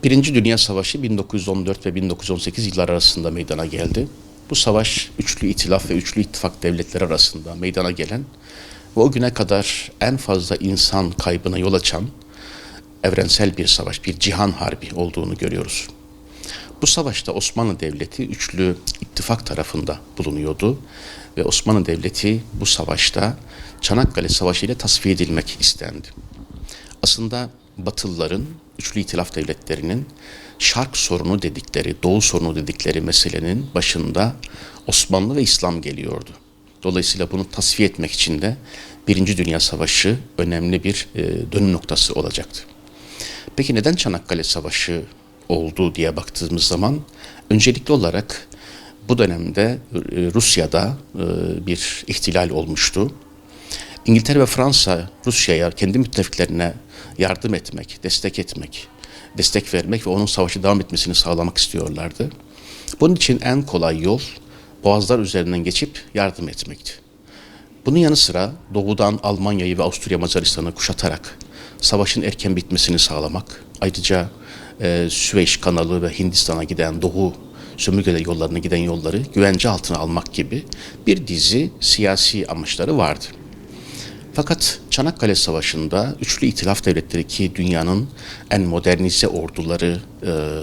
Birinci Dünya Savaşı 1914 ve 1918 yılları arasında meydana geldi. Bu savaş üçlü itilaf ve üçlü ittifak devletleri arasında meydana gelen ve o güne kadar en fazla insan kaybına yol açan evrensel bir savaş, bir cihan harbi olduğunu görüyoruz. Bu savaşta Osmanlı Devleti üçlü ittifak tarafında bulunuyordu ve Osmanlı Devleti bu savaşta Çanakkale Savaşı ile tasfiye edilmek istendi. Aslında Batılıların, üçlü itilaf devletlerinin Şark sorunu dedikleri, Doğu sorunu dedikleri meselenin başında Osmanlı ve İslam geliyordu. Dolayısıyla bunu tasfiye etmek için de Birinci Dünya Savaşı önemli bir dönüm noktası olacaktı. Peki neden Çanakkale Savaşı oldu diye baktığımız zaman öncelikli olarak bu dönemde Rusya'da bir ihtilal olmuştu. İngiltere ve Fransa Rusya'ya, kendi müttefiklerine yardım etmek, destek vermek ve onun savaşı devam etmesini sağlamak istiyorlardı. Bunun için en kolay yol boğazlar üzerinden geçip yardım etmekti. Bunun yanı sıra doğudan Almanya'yı ve Avusturya Macaristan'ı kuşatarak savaşın erken bitmesini sağlamak, ayrıca Süveyş kanalı ve Hindistan'a giden doğu sömürgeler yollarına giden yolları güvence altına almak gibi bir dizi siyasi amaçları vardı. Fakat Çanakkale Savaşı'nda üçlü itilaf devletleri ki dünyanın en modernize orduları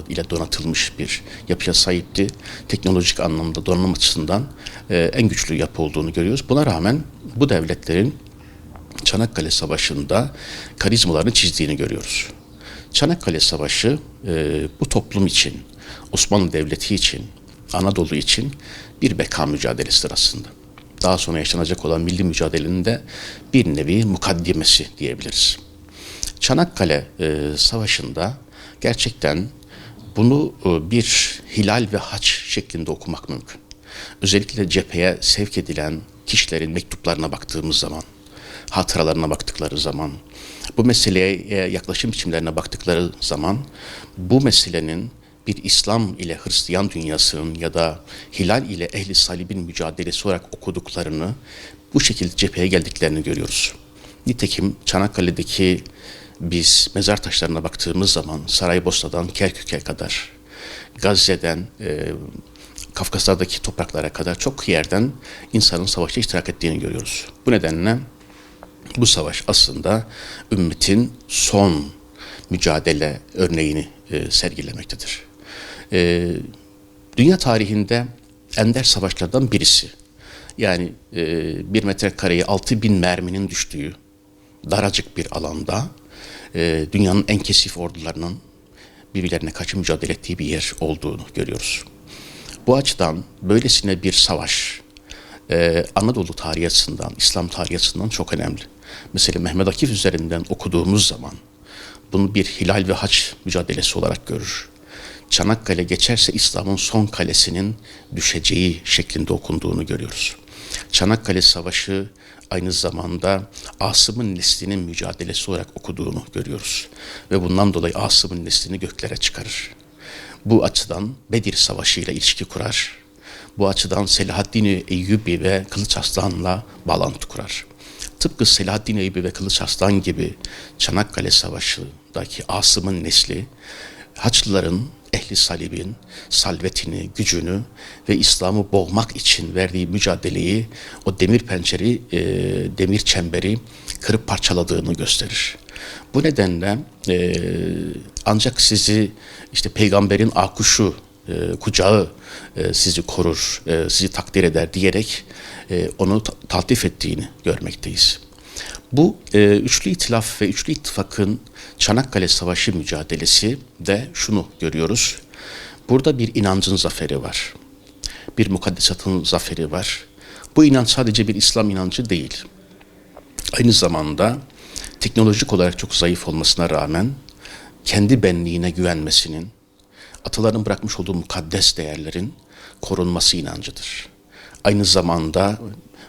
ile donatılmış bir yapıya sahipti. Teknolojik anlamda donanım açısından en güçlü yapı olduğunu görüyoruz. Buna rağmen bu devletlerin Çanakkale Savaşı'nda karizmalarını çizdiğini görüyoruz. Çanakkale Savaşı bu toplum için, Osmanlı Devleti için, Anadolu için bir beka mücadelesidir aslında. Daha sonra yaşanacak olan milli mücadelenin de bir nevi mukaddimesi diyebiliriz. Çanakkale Savaşı'nda gerçekten bunu bir hilal ve haç şeklinde okumak mümkün. Özellikle cepheye sevk edilen kişilerin mektuplarına baktığımız zaman, hatıralarına baktıkları zaman, bu meseleye yaklaşım biçimlerine baktıkları zaman bu meselenin bir İslam ile Hristiyan dünyasının ya da Hilal ile Ehli Salib'in mücadelesi olarak okuduklarını, bu şekilde cepheye geldiklerini görüyoruz. Nitekim Çanakkale'deki biz mezar taşlarına baktığımız zaman Saraybosna'dan Kerkük'e kadar, Gazze'den Kafkaslar'daki topraklara kadar çok yerden insanın savaşta iştirak ettiğini görüyoruz. Bu nedenle bu savaş aslında ümmetin son mücadele örneğini sergilemektedir. Dünya tarihinde ender savaşlardan birisi. Yani 1 metrekareye 6.000 merminin düştüğü daracık bir alanda dünyanın en kesif ordularının birbirlerine karşı mücadele ettiği bir yer olduğunu görüyoruz. Bu açıdan böylesine bir savaş Anadolu tarihi açısından, İslam tarihi açısından çok önemli. Mesela Mehmet Akif üzerinden okuduğumuz zaman bunu bir hilal ve haç mücadelesi olarak görür. Çanakkale geçerse İslam'ın son kalesinin düşeceği şeklinde okunduğunu görüyoruz. Çanakkale Savaşı aynı zamanda Asım'ın neslinin mücadelesi olarak okuduğunu görüyoruz. Ve bundan dolayı Asım'ın neslini göklere çıkarır. Bu açıdan Bedir Savaşı ile ilişki kurar. Bu açıdan Selahaddin Eyyubi ve Kılıç Arslan'la bağlantı kurar. Tıpkı Selahaddin Eyyubi ve Kılıç Arslan gibi Çanakkale Savaşı'ndaki Asım'ın nesli, Haçlıların, Ehli Salib'in salvetini, gücünü ve İslam'ı boğmak için verdiği mücadeleyi, o demir pençeri, demir çemberi kırıp parçaladığını gösterir. Bu nedenle ancak sizi işte peygamberin akuşu, kucağı sizi korur, sizi takdir eder diyerek onu taltif ettiğini görmekteyiz. Bu üçlü itilaf ve üçlü ittifakın Çanakkale Savaşı mücadelesi de şunu görüyoruz. Burada bir inancın zaferi var. Bir mukaddesatın zaferi var. Bu inanç sadece bir İslam inancı değil. Aynı zamanda teknolojik olarak çok zayıf olmasına rağmen kendi benliğine güvenmesinin, ataların bırakmış olduğu mukaddes değerlerin korunması inancıdır. Aynı zamanda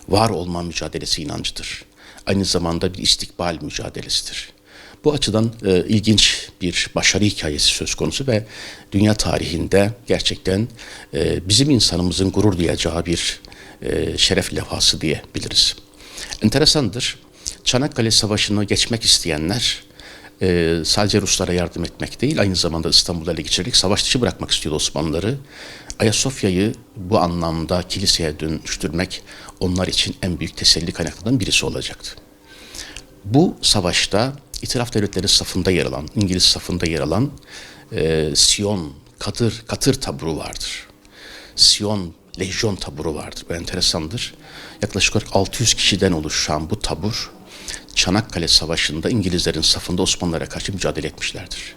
var olma mücadelesi inancıdır. Aynı zamanda bir istikbal mücadelesidir. Bu açıdan ilginç bir başarı hikayesi söz konusu ve dünya tarihinde gerçekten bizim insanımızın gurur duyacağı bir şeref levhası diyebiliriz. Enteresandır. Çanakkale Savaşı'nı geçmek isteyenler sadece Ruslara yardım etmek değil, aynı zamanda İstanbul'u ele geçirerek savaş dışı bırakmak istiyordu Osmanlıları. Ayasofya'yı bu anlamda kiliseye dönüştürmek onlar için en büyük teselli kaynaklarından birisi olacaktı. Bu savaşta İtilaf Devletleri safında yer alan, İngiliz safında yer alan Sion, Katır taburu vardır. Sion, Lejyon taburu vardır. Bu enteresandır. Yaklaşık olarak 600 kişiden oluşan bu tabur, Çanakkale Savaşı'nda İngilizlerin safında Osmanlılara karşı mücadele etmişlerdir.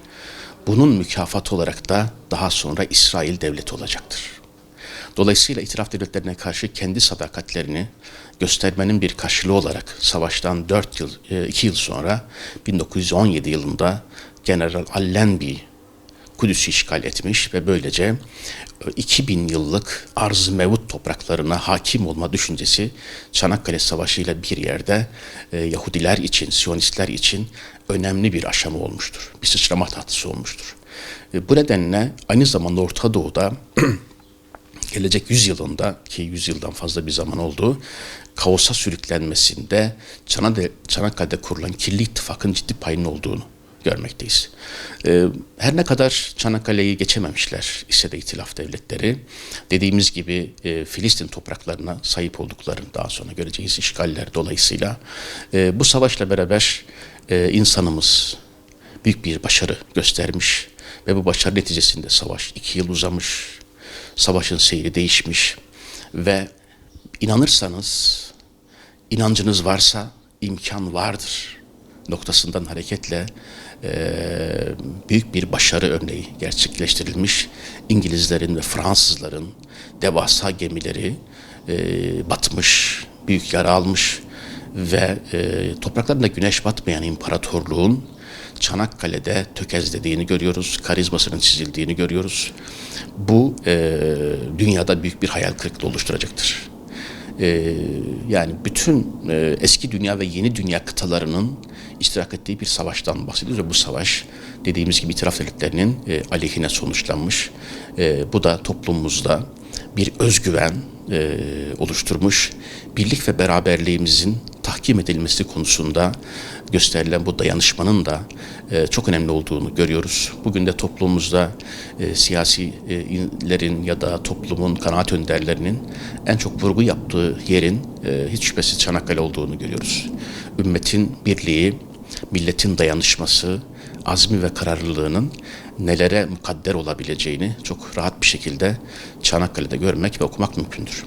Bunun mükafatı olarak da daha sonra İsrail devleti olacaktır. Dolayısıyla İtilaf Devletlerine karşı kendi sadakatlerini göstermenin bir karşılığı olarak savaştan 2 yıl sonra 1917 yılında General Allenby Kudüs'ü işgal etmiş ve böylece 2000 yıllık arz-ı mevut topraklarına hakim olma düşüncesi Çanakkale Savaşı ile bir yerde Yahudiler için, Siyonistler için önemli bir aşama olmuştur. Bir sıçrama tahtası olmuştur. Bu nedenle aynı zamanda Orta Doğu'da gelecek 100 yılında, ki 100 yıldan fazla bir zaman oldu, kaosa sürüklenmesinde Çanakkale'de kurulan kirli ittifakın ciddi payının olduğunu görmekteyiz. Her ne kadar Çanakkale'yi geçememişler ise de İtilaf Devletleri, dediğimiz gibi Filistin topraklarına sahip olduklarını daha sonra göreceğiz işgaller dolayısıyla. Bu savaşla beraber insanımız büyük bir başarı göstermiş ve bu başarı neticesinde savaş 2 yıl uzamış, savaşın seyri değişmiş ve inanırsanız, inancınız varsa imkan vardır noktasından hareketle büyük bir başarı örneği gerçekleştirilmiş. İngilizlerin ve Fransızların devasa gemileri batmış, büyük yara almış ve topraklarında güneş batmayan imparatorluğun Çanakkale'de tökezlediğini görüyoruz, karizmasının çizildiğini görüyoruz. Bu dünyada büyük bir hayal kırıklığı oluşturacaktır. Yani bütün eski dünya ve yeni dünya kıtalarının iştirak ettiği bir savaştan bahsediyoruz ve bu savaş dediğimiz gibi İtilaf Devletleri'nin aleyhine sonuçlanmış. Bu da toplumumuzda bir özgüven oluşturmuş, birlik ve beraberliğimizin tahkim edilmesi konusunda gösterilen bu dayanışmanın da çok önemli olduğunu görüyoruz. Bugün de toplumumuzda siyasilerin ya da toplumun kanaat önderlerinin en çok vurgu yaptığı yerin hiç şüphesiz Çanakkale olduğunu görüyoruz. Ümmetin birliği, milletin dayanışması, azmi ve kararlılığının nelere mukadder olabileceğini çok rahat bir şekilde Çanakkale'de görmek ve okumak mümkündür.